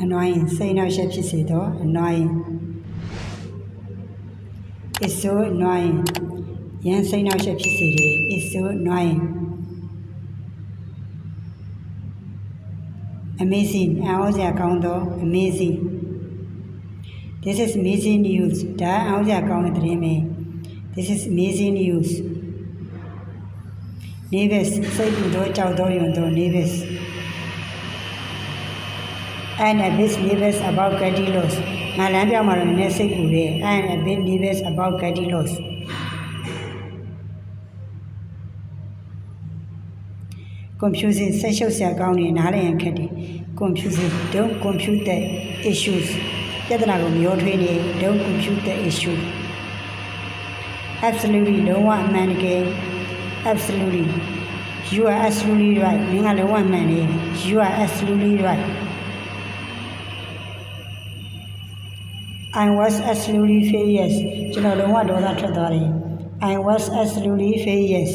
annoying စိတ်နှောက်ယှက်ဖြစ်စေသော annoying it's so annoying ရန်စိတ်နှောက်ယှက်ဖြစ်စေတယ် it's so annoying amazing အံ့ဩစရာကောင်းသော amazing this is amazing news ဒါအံ့ဩစရာကောင်းတဲ့သတင်းပဲ this is amazing news nervous စိတ်ပူသောကြောက်သောယွံသော nervous I am a bit nervous about getting lost ငါလမ်းပြောင်းမှာတော့နည်းနည်းစိတ်ပူတယ် I am a bit nervous about getting lost confusing ဆက်ရှုပ်စရာကောင်းနေနားလည်ရန်ခက်တယ် confusing don't compute the issues ပြဿနာကိုမရောထွေးနေ don't compute the issue absolutely လုံးဝအမှန်တကယ် absolutely you are absolutely right မင်းကလုံးဝမှန်တယ် you are absolutely right I was absolutely furious ကျွန်တော်လုံးဝဒေါသထွက်သွားတယ် I was absolutely furious